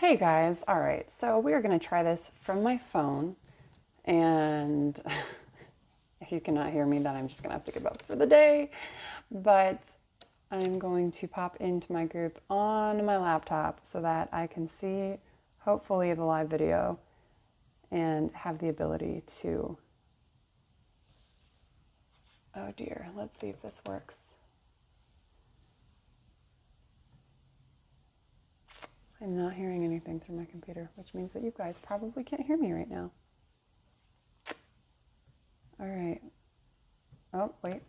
Hey guys, all right, so we are going to try this from my phone, and if you cannot hear me, then I'm just going to have to give up for the day, but I'm going to pop into my group on my laptop so that I can see, hopefully, the live video and have the ability to, oh dear, let's see if this works. I'm not hearing anything through my computer, which means that you guys probably can't hear me right now. All right. Oh, wait.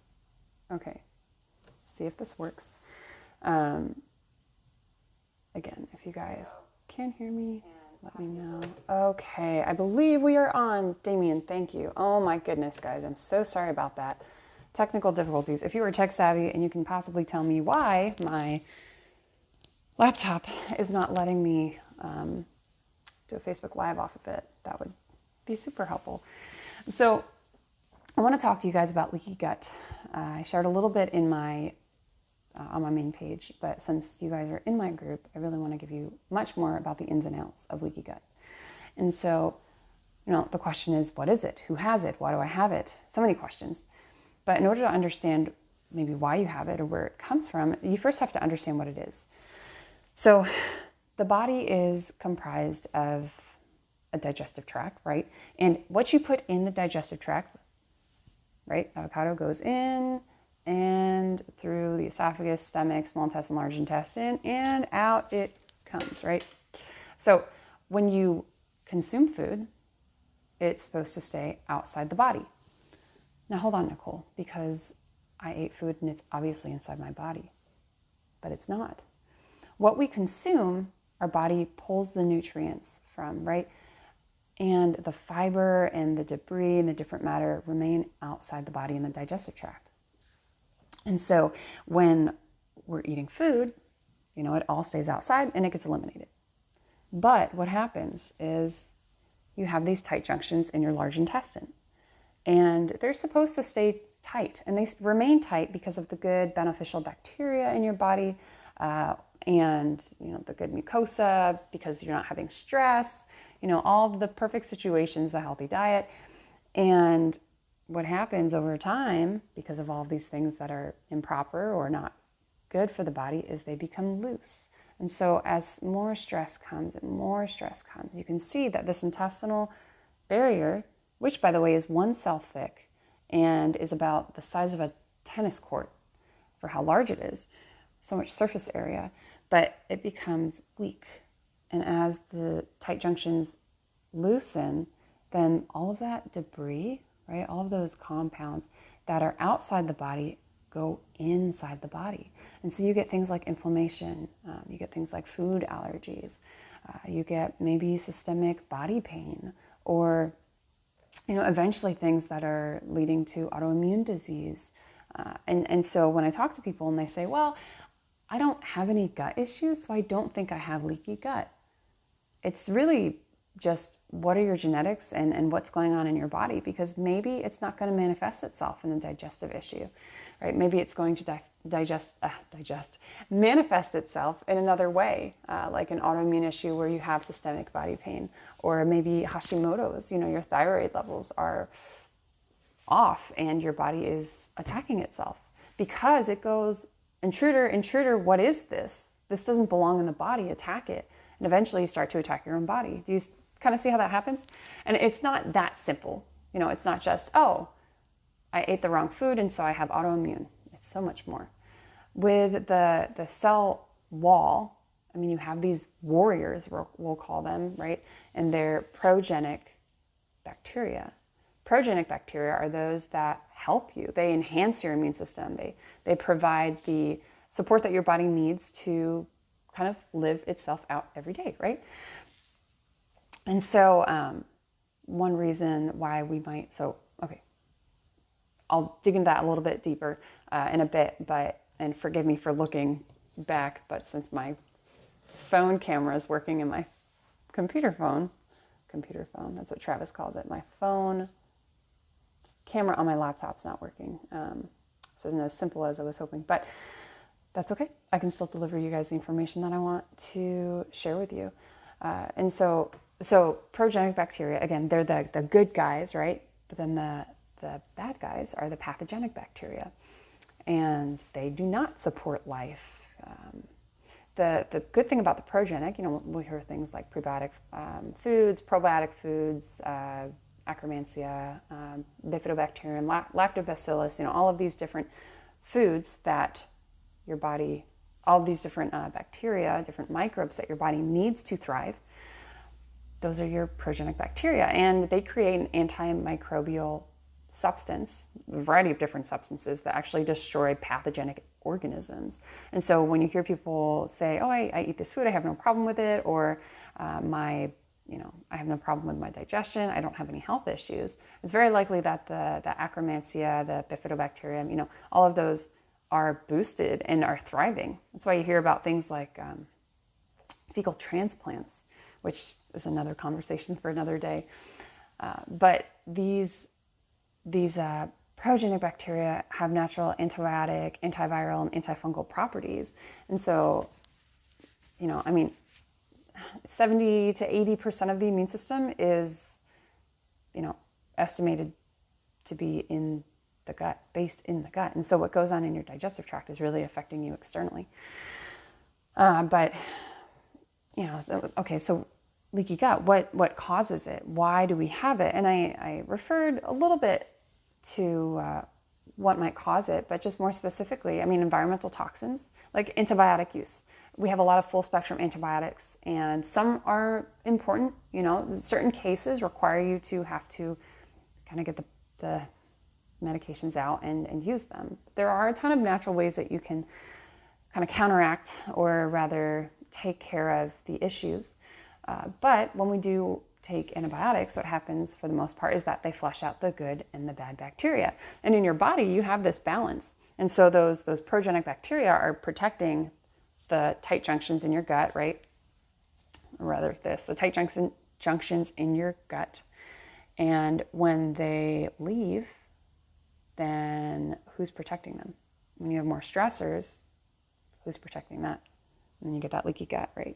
Okay. See if this works. Again, if you guys can hear me, let me know. Okay, I believe we are on. Damien, thank you. Oh my goodness, guys. I'm so sorry about that. Technical difficulties. If you are tech savvy and you can possibly tell me why my laptop is not letting me do a Facebook Live off of it, that would be super helpful. So I want to talk to you guys about leaky gut. I shared a little bit in my on my main page, but since you guys are in my group, I really want to give you much more about the ins and outs of leaky gut. And so, the question is, what is it? Who has it? Why do I have it? So many questions. But in order to understand maybe why you have it or where it comes from, you first have to understand what it is. So the body is comprised of a digestive tract, right? And what you put in the digestive tract, right? Avocado goes in and through the esophagus, stomach, small intestine, large intestine, and out it comes, right? So when you consume food, it's supposed to stay outside the body. Now hold on, Nicole, because I ate food and it's obviously inside my body, but it's not. What we consume, our body pulls the nutrients from, right? And the fiber and the debris and the different matter remain outside the body in the digestive tract. And so when we're eating food, it all stays outside and it gets eliminated. But what happens is you have these tight junctions in your large intestine. And they're supposed to stay tight. And they remain tight because of the good beneficial bacteria in your body, and the good mucosa, because you're not having stress, all of the perfect situations, the healthy diet. And what happens over time, because of all of these things that are improper or not good for the body, is they become loose. And so as more stress comes, you can see that this intestinal barrier, which by the way is 1 cell thick and is about the size of a tennis court for how large it is, so much surface area, but it becomes weak. And as the tight junctions loosen, then all of that debris, right, all of those compounds that are outside the body go inside the body. And so you get things like inflammation, you get things like food allergies, you get maybe systemic body pain, or eventually things that are leading to autoimmune disease. And so when I talk to people and they say, well, I don't have any gut issues, so I don't think I have leaky gut. It's really just what are your genetics and what's going on in your body, because maybe it's not going to manifest itself in a digestive issue, right? Maybe it's going to manifest itself in another way, like an autoimmune issue where you have systemic body pain, or maybe Hashimoto's, your thyroid levels are off and your body is attacking itself because it goes, intruder, what is this? This doesn't belong in the body, attack it. And eventually you start to attack your own body. Do you kind of see how that happens? And it's not that simple. It's not just, oh, I ate the wrong food and so I have autoimmune. It's so much more. With the cell wall, you have these warriors, we'll call them, right? And they're progenic bacteria. Progenic bacteria are those that help you. They enhance your immune system. They provide the support that your body needs to kind of live itself out every day, right? And so one reason why we might, I'll dig into that a little bit deeper in a bit, and forgive me for looking back, but since my phone camera is working in my computer phone, that's what Travis calls it, my phone camera on my laptop's not working. So it isn't as simple as I was hoping, but that's okay. I can still deliver you guys the information that I want to share with you. So progenic bacteria, again, they're the good guys, right? But then the bad guys are the pathogenic bacteria, and they do not support life. The good thing about the progenic, we hear things like prebiotic foods, probiotic foods, Akkermansia, bifidobacterium, lactobacillus, all of these different foods that your body, all these different bacteria, different microbes that your body needs to thrive, those are your progenic bacteria, and they create an antimicrobial substance, a variety of different substances that actually destroy pathogenic organisms. And so when you hear people say, oh, I eat this food, I have no problem with it, or I have no problem with my digestion, I don't have any health issues, it's very likely that the Akkermansia, the bifidobacterium, all of those are boosted and are thriving. That's why you hear about things like fecal transplants, which is another conversation for another day. But these progenic bacteria have natural antibiotic, antiviral, and antifungal properties. And so, 70 to 80% of the immune system is, estimated to be in the gut, based in the gut. And so what goes on in your digestive tract is really affecting you externally. Okay, so leaky gut, what causes it? Why do we have it? And I referred a little bit to what might cause it, but just more specifically, environmental toxins, like antibiotic use. We have a lot of full spectrum antibiotics, and some are important. Certain cases require you to have to kind of get the medications out and use them. There are a ton of natural ways that you can kind of counteract, or rather take care of the issues. But when we do take antibiotics, what happens for the most part is that they flush out the good and the bad bacteria. And in your body, you have this balance. And so those progenic bacteria are protecting the tight junctions in your gut, right? Or rather the tight junctions in your gut. And when they leave, then who's protecting them? When you have more stressors, who's protecting that? And then you get that leaky gut, right?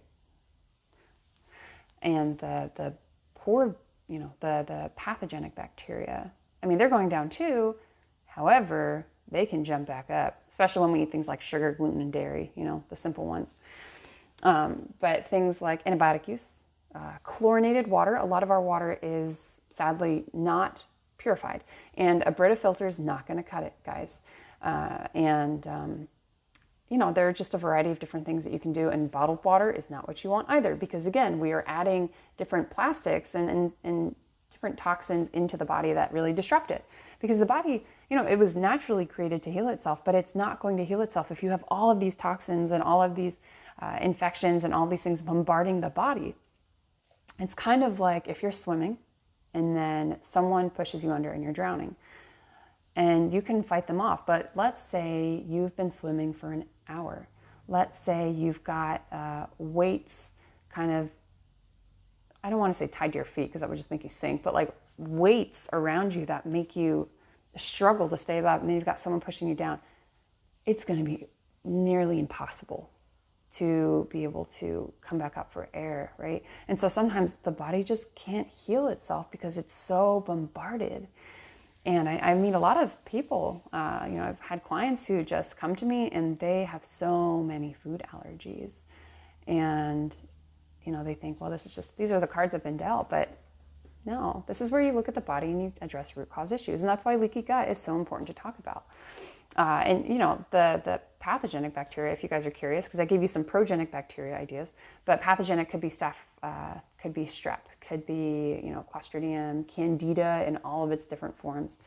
And the poor, the pathogenic bacteria, they're going down too. However, they can jump back up, especially when we eat things like sugar, gluten, and dairy, the simple ones. But things like antibiotic use, chlorinated water. A lot of our water is sadly not purified, and a Brita filter is not going to cut it, guys. There are just a variety of different things that you can do, and bottled water is not what you want either, because again, we are adding different plastics and different toxins into the body that really disrupt it. Because the body, it was naturally created to heal itself, but it's not going to heal itself if you have all of these toxins and all of these infections and all these things bombarding the body. It's kind of like if you're swimming and then someone pushes you under and you're drowning. And you can fight them off, but let's say you've been swimming for an hour. Let's say you've got weights kind of, I don't want to say tied to your feet because that would just make you sink, but like weights around you that make you struggle to stay up, and then you've got someone pushing you down. It's going to be nearly impossible to be able to come back up for air, right? And so sometimes the body just can't heal itself because it's so bombarded. And I meet a lot of people, I've had clients who just come to me and they have so many food allergies. And, they think, well, these are the cards I've been dealt. But no, this is where you look at the body and you address root cause issues. And that's why leaky gut is so important to talk about. The pathogenic bacteria, if you guys are curious, because I gave you some progenic bacteria ideas, but pathogenic could be staph, could be strep, could be, Clostridium, Candida in all of its different forms.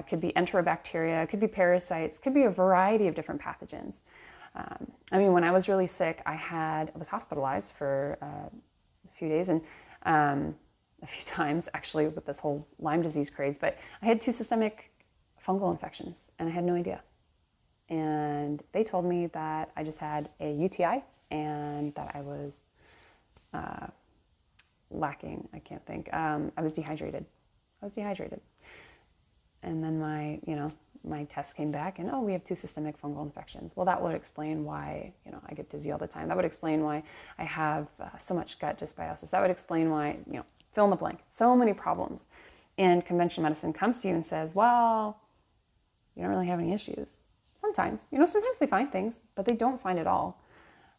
Could be enterobacteria, could be parasites, could be a variety of different pathogens. When I was really sick, I was hospitalized for a few days and a few times actually with this whole Lyme disease craze, but I had 2 systemic fungal infections and I had no idea. And they told me that I just had a UTI and that I was lacking, I can't think. I was dehydrated. and then my test came back and, oh, we have 2 systemic fungal infections. Well, that would explain why, I get dizzy all the time. That would explain why I have so much gut dysbiosis. That would explain why, fill in the blank. So many problems. And conventional medicine comes to you and says, well, you don't really have any issues. Sometimes, sometimes they find things, but they don't find it all.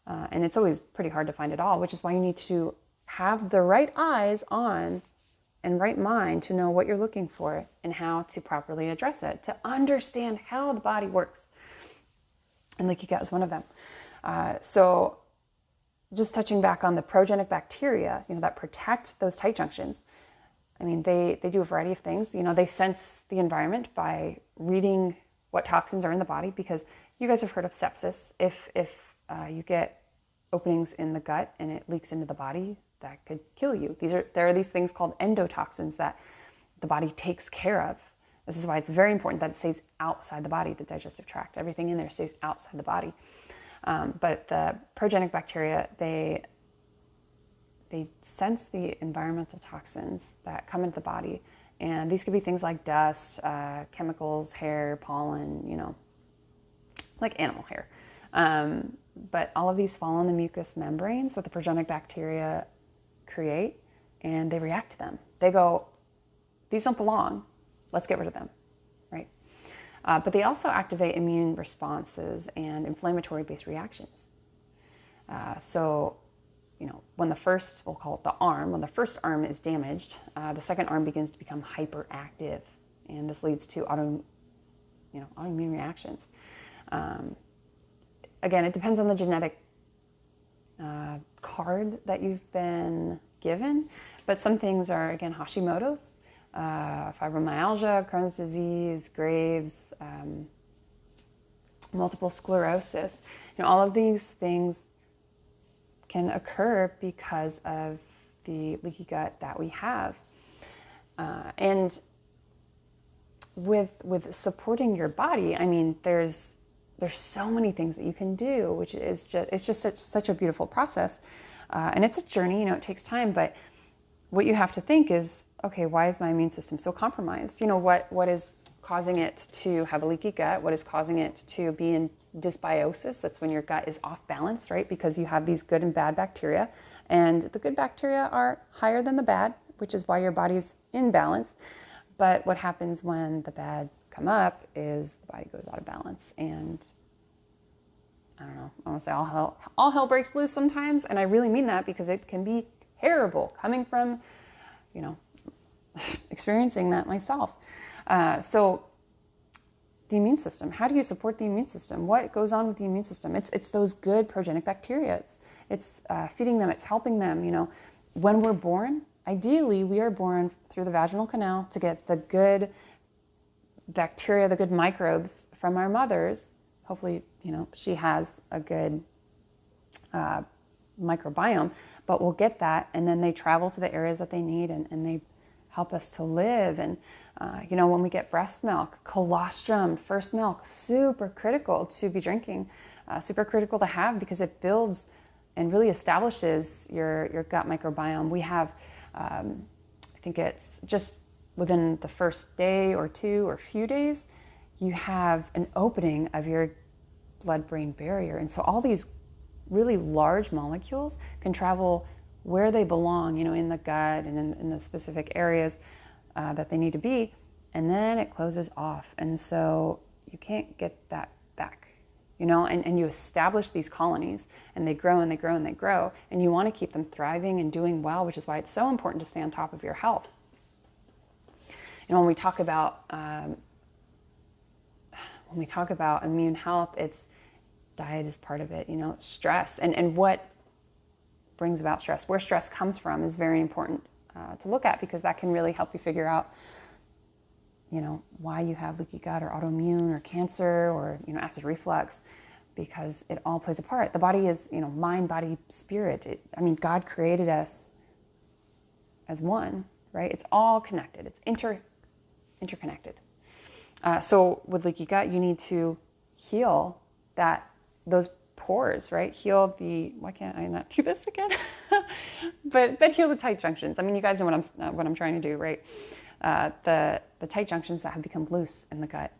And it's always pretty hard to find it all, which is why you need to have the right eyes on and right mind to know what you're looking for and how to properly address it, to understand how the body works. And leaky gut is one of them. So just touching back on the pathogenic bacteria, that protect those tight junctions. I mean, they do a variety of things. They sense the environment by reading what toxins are in the body, because you guys have heard of sepsis. If you get openings in the gut and it leaks into the body, that could kill you. There are these things called endotoxins that the body takes care of. This is why it's very important that it stays outside the body, the digestive tract. Everything in there stays outside the body. But the pathogenic bacteria, they sense the environmental toxins that come into the body. And these could be things like dust, chemicals, hair, pollen, like animal hair. But all of these fall on the mucous membranes that the pathogenic bacteria create, and they react to them. They go, these don't belong, let's get rid of them, right? But they also activate immune responses and inflammatory-based reactions. So, when the first, we'll call it the arm, when the first arm is damaged, the second arm begins to become hyperactive, and this leads to autoimmune reactions. Again, it depends on the genetic card that you've been given, but some things are, again, Hashimoto's, fibromyalgia, Crohn's disease, Graves', multiple sclerosis. All of these things can occur because of the leaky gut that we have. And with supporting your body, I mean, there's so many things that you can do, which is just such a beautiful process. And it's a journey, it takes time, but what you have to think is, okay, why is my immune system so compromised? What is causing it to have a leaky gut? What is causing it to be in dysbiosis? That's when your gut is off balance, right? Because you have these good and bad bacteria, and the good bacteria are higher than the bad, which is why your body's in balance. But what happens when the bad come up is the body goes out of balance, and I don't know, I want to say all hell breaks loose sometimes, and I really mean that because it can be terrible coming from, experiencing that myself. So the immune system, how do you support the immune system? What goes on with the immune system? It's those good pathogenic bacteria. It's feeding them, it's helping them. When we're born, ideally we are born through the vaginal canal to get the good bacteria, the good microbes from our mothers. Hopefully, she has a good microbiome, but we'll get that, and then they travel to the areas that they need, and they help us to live. And when we get breast milk, colostrum, first milk, super critical to be drinking, super critical to have, because it builds and really establishes your gut microbiome. We have, I think it's just within the first day or two or few days, you have an opening of your blood-brain barrier. And so all these really large molecules can travel where they belong, in the gut and in the specific areas that they need to be, and then it closes off. And so you can't get that back, and you establish these colonies, and they grow and they grow and they grow, and you want to keep them thriving and doing well, which is why it's so important to stay on top of your health. When we talk about immune health, it's diet is part of it, stress and what brings about stress, where stress comes from is very important to look at, because that can really help you figure out, why you have leaky gut or autoimmune or cancer or, acid reflux, because it all plays a part. The body is, mind, body, spirit. God created us as one, right? It's all connected. It's interconnected. So with leaky gut, you need to heal those pores, right? Heal why can't I not do this again? but heal the tight junctions. You guys know what I'm trying to do, right? the tight junctions that have become loose in the gut.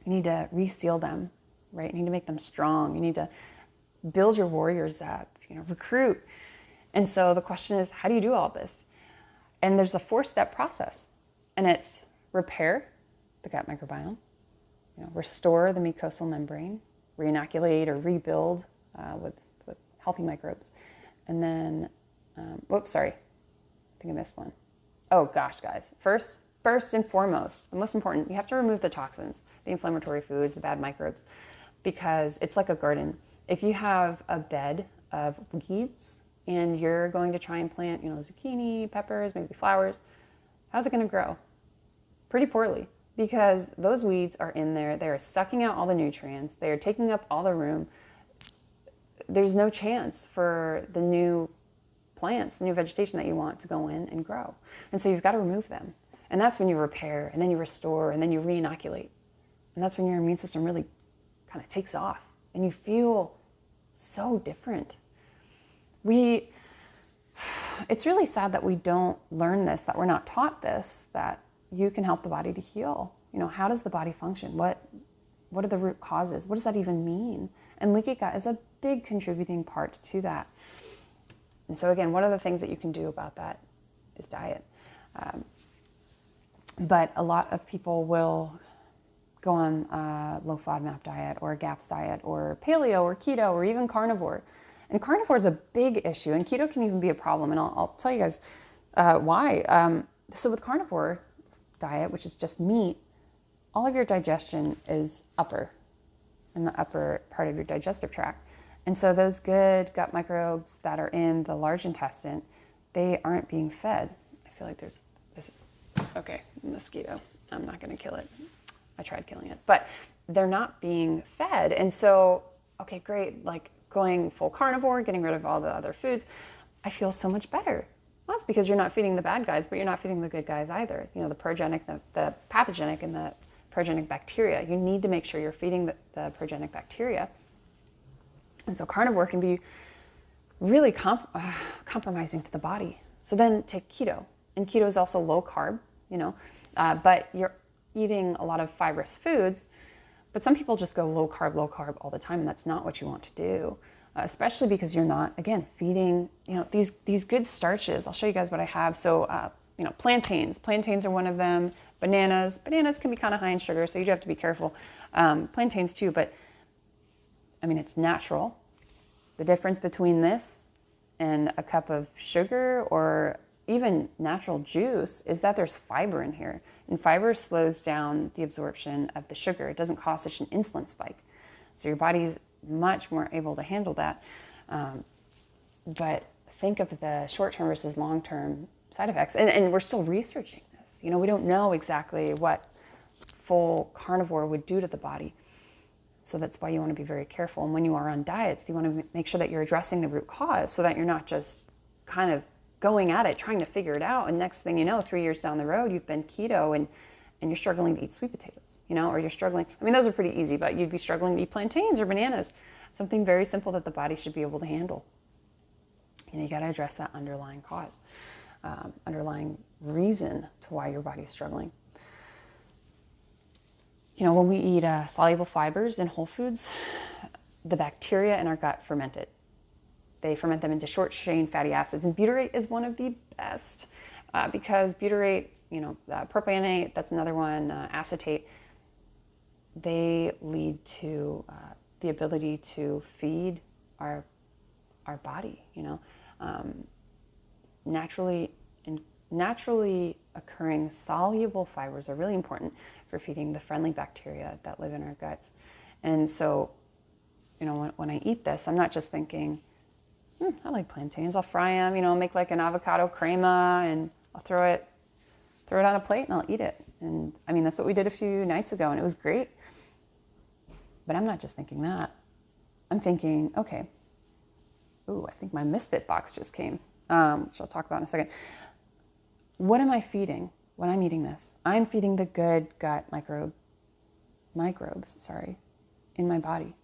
You need to reseal them, right? You need to make them strong. You need to build your warriors up, recruit. And so the question is, how do you do all this? And there's a 4-step process, and it's repair the gut microbiome, restore the mucosal membrane, reinoculate or rebuild with healthy microbes. And then, I think I missed one. Oh gosh, guys. First and foremost, the most important, you have to remove the toxins, the inflammatory foods, the bad microbes, because it's like a garden. If you have a bed of weeds and you're going to try and plant, zucchini, peppers, maybe flowers, how's it going to grow? Pretty poorly, because those weeds are in there. They're sucking out all the nutrients. They are taking up all the room. There's no chance for the new plants, the new vegetation that you want to go in and grow. And so you've got to remove them. And that's when you repair, and then you restore, and then you reinoculate. And that's when your immune system really kind of takes off, and you feel so different. It's really sad that we don't learn this, that we're not taught this, that you can help the body to heal. How does the body function? What are the root causes? What does that even mean? And leaky gut is a big contributing part to that. And so again, one of the things that you can do about that is diet. But a lot of people will go on a low FODMAP diet or a GAPS diet or paleo or keto or even carnivore. And carnivore is a big issue, and keto can even be a problem. And I'll tell you guys why. So with carnivore diet, which is just meat, all of your digestion is in the upper part of your digestive tract. And so those good gut microbes that are in the large intestine, they aren't being fed. I feel like mosquito. I'm not going to kill it. I tried killing it, but they're not being fed. And so, okay, great. Like going full carnivore, getting rid of all the other foods, I feel so much better. Well, that's because you're not feeding the bad guys, but you're not feeding the good guys either. The progenic, the pathogenic, and the progenic bacteria. You need to make sure you're feeding the progenic bacteria. And so carnivore can be really compromising to the body. So then take keto. And keto is also low carb, but you're eating a lot of fibrous foods. But some people just go low carb all the time, and that's not what you want to do, especially because you're not, again, feeding, these good starches. I'll show you guys what I have. So, plantains. Plantains are one of them. Bananas can be kind of high in sugar, so you do have to be careful. Plantains too, but it's natural. The difference between this and a cup of sugar or even natural juice is that there's fiber in here. And fiber slows down the absorption of the sugar. It doesn't cause such an insulin spike. So your body's much more able to handle that. But think of the short-term versus long-term side effects. And we're still researching this. We don't know exactly what full carnivore would do to the body. So that's why you want to be very careful. And when you are on diets, you want to make sure that you're addressing the root cause so that you're not just kind of going at it, trying to figure it out. And next thing you know, 3 years down the road, you've been keto and you're struggling to eat sweet potatoes, or you're struggling. Those are pretty easy, but you'd be struggling to eat plantains or bananas, something very simple that the body should be able to handle. You got to address that underlying cause, underlying reason to why your body is struggling. When we eat soluble fibers in whole foods, the bacteria in our gut ferment it. They ferment them into short-chain fatty acids. And butyrate is one of the best because butyrate, propionate, that's another one, acetate, they lead to the ability to feed our body, naturally occurring soluble fibers are really important for feeding the friendly bacteria that live in our guts. And so, when I eat this, I'm not just thinking, I like plantains, I'll fry them, make like an avocado crema, and I'll throw it on a plate and I'll eat it. And that's what we did a few nights ago, and it was great. But I'm not just thinking that. I'm thinking, okay, I think my Misfit box just came, which I'll talk about in a second. What am I feeding when I'm eating this? I'm feeding the good gut microbes, in my body.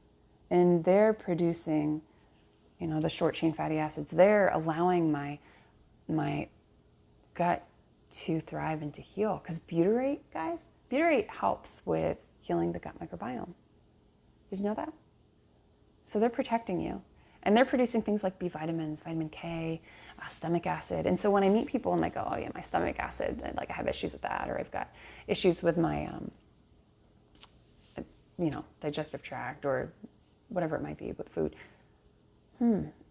And they're producing, the short chain fatty acids. They're allowing my gut to thrive and to heal. Because butyrate, guys, butyrate helps with healing the gut microbiome. Did you know that? So they're protecting you. And they're producing things like B vitamins, vitamin K, stomach acid. And so when I meet people and they go, oh yeah, my stomach acid, and like I have issues with that, or I've got issues with my, digestive tract, or whatever it might be with food.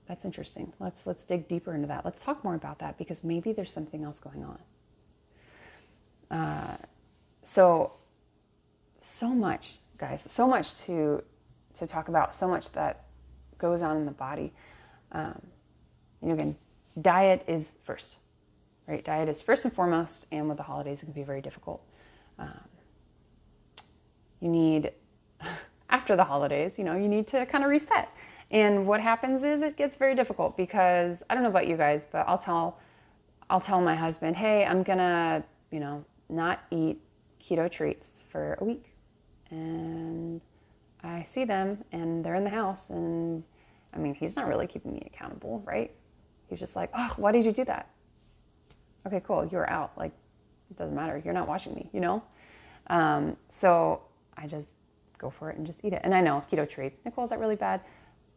That's interesting. Let's dig deeper into that. Let's talk more about that, because maybe there's something else going on. So much, guys, so much to talk about, so much that goes on in the body. Again, diet is first, right? Diet is first and foremost, and with the holidays, it can be very difficult. You need, after the holidays, you need to kind of reset. And what happens is it gets very difficult, because I don't know about you guys, but I'll tell my husband, hey, I'm gonna, not eat keto treats for a week. And I see them and they're in the house, and I mean, he's not really keeping me accountable, right? He's just like, oh, why did you do that? Okay, cool. You were out. Like, it doesn't matter. You're not watching me, So I just go for it and just eat it. And I know keto treats, Nicole, is that really bad?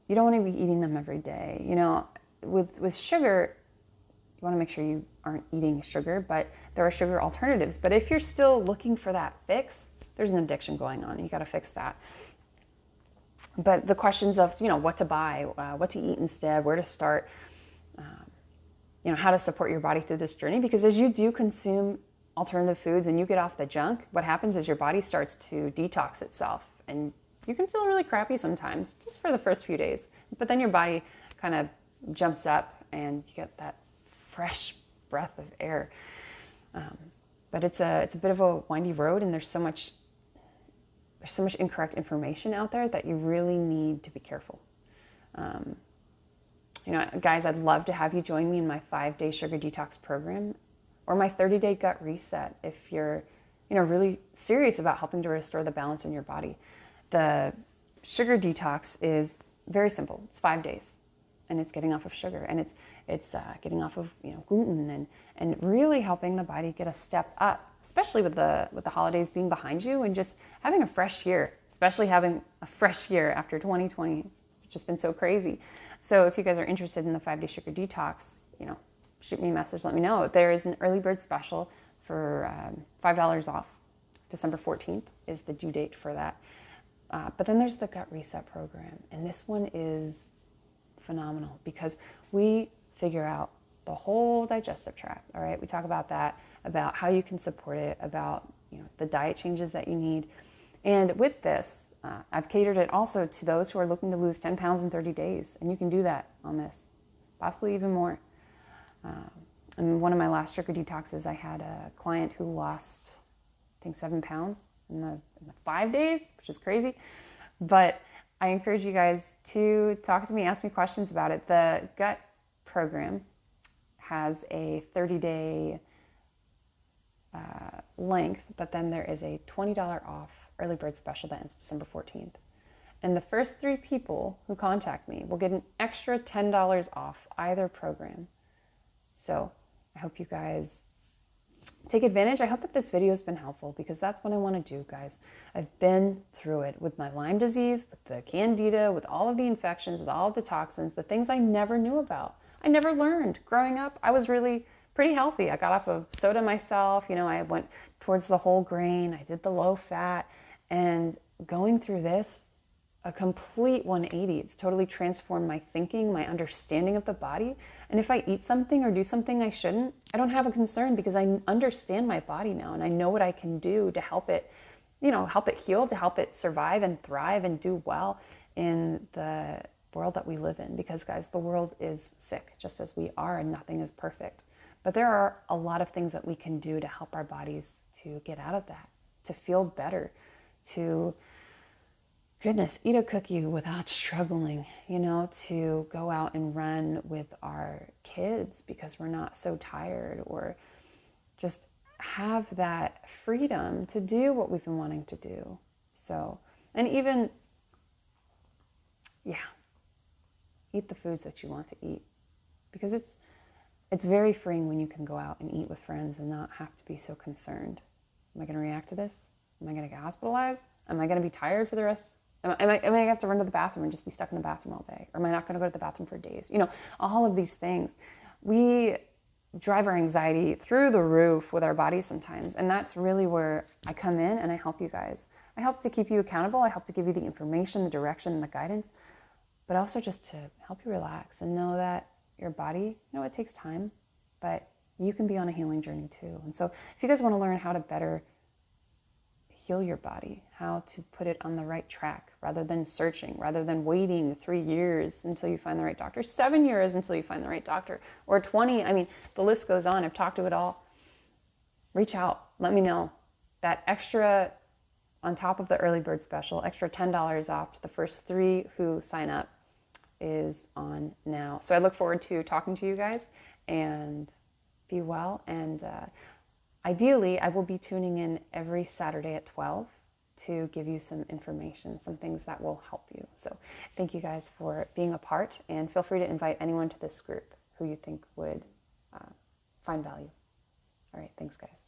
You don't want to be eating them every day. With sugar, you want to make sure you aren't eating sugar, but there are sugar alternatives. But if you're still looking for that fix, there's an addiction going on. You got to fix that. But the questions of, what to buy, what to eat instead, where to start, how to support your body through this journey. Because as you do consume alternative foods and you get off the junk, what happens is your body starts to detox itself. And you can feel really crappy sometimes, just for the first few days. But then your body kind of jumps up and you get that fresh breath of air. But it's a bit of a windy road, and there's so much incorrect information out there that you really need to be careful. Guys, I'd love to have you join me in my 5-day Sugar Detox program, or my 30-day gut reset if you're, really serious about helping to restore the balance in your body. The Sugar Detox is very simple. It's 5 days, and it's getting off of sugar, and it's getting off of gluten, and really helping the body get a step up, especially with the holidays being behind you, and just having a fresh year, especially having a fresh year after 2020. It's just been so crazy. So if you guys are interested in the 5-day Sugar Detox, shoot me a message, let me know. There is an early bird special for $5 off. December 14th is the due date for that. But then there's the Gut Reset program, and this one is phenomenal because we figure out the whole digestive tract. All right, we talk about that, about how you can support it, about the diet changes that you need. And with this, I've catered it also to those who are looking to lose 10 pounds in 30 days, and you can do that on this, possibly even more. And one of my last sugar detoxes, I had a client who lost, I think, 7 pounds in the 5 days, which is crazy. But I encourage you guys to talk to me, ask me questions about it. The gut program has a 30-day length, but then there is a $20 off early bird special that ends December 14th. And the first 3 people who contact me will get an extra $10 off either program. So I hope you guys take advantage. I hope that this video has been helpful, because that's what I want to do, guys. I've been through it with my Lyme disease, with the candida, with all of the infections, with all of the toxins, the things I never knew about. I never learned. Growing up, I was really pretty healthy. I got off of soda myself. I went towards the whole grain. I did the low fat. And going through this, a complete 180. It's totally transformed my thinking, my understanding of the body. And if I eat something or do something I shouldn't, I don't have a concern, because I understand my body now, and I know what I can do to help it, help it heal, to help it survive and thrive and do well in the world that we live in. Because, guys, the world is sick, just as we are, and nothing is perfect. But there are a lot of things that we can do to help our bodies to get out of that, to feel better, to, goodness, eat a cookie without struggling, to go out and run with our kids because we're not so tired, or just have that freedom to do what we've been wanting to do. So, and even, eat the foods that you want to eat, because it's very freeing when you can go out and eat with friends and not have to be so concerned. Am I going to react to this? Am I going to get hospitalized? Am I going to be tired for the rest? Am I going to have to run to the bathroom and just be stuck in the bathroom all day? Or am I not going to go to the bathroom for days? You know, all of these things. We drive our anxiety through the roof with our bodies sometimes. And that's really where I come in and I help you guys. I help to keep you accountable. I help to give you the information, the direction, and the guidance, but also just to help you relax and know that your body, you know, it takes time, but you can be on a healing journey too. And so if you guys want to learn how to better heal your body, how to put it on the right track rather than searching, rather than waiting 3 years until you find the right doctor, 7 years until you find the right doctor, or 20, I mean, the list goes on. I've talked to it all. Reach out, let me know. That extra, on top of the early bird special, extra $10 off to the first 3 who sign up is on now. So I look forward to talking to you guys, and be well. And ideally, I will be tuning in every Saturday at 12 to give you some information, some things that will help you. So thank you guys for being a part, and feel free to invite anyone to this group who you think would find value. All right, thanks guys.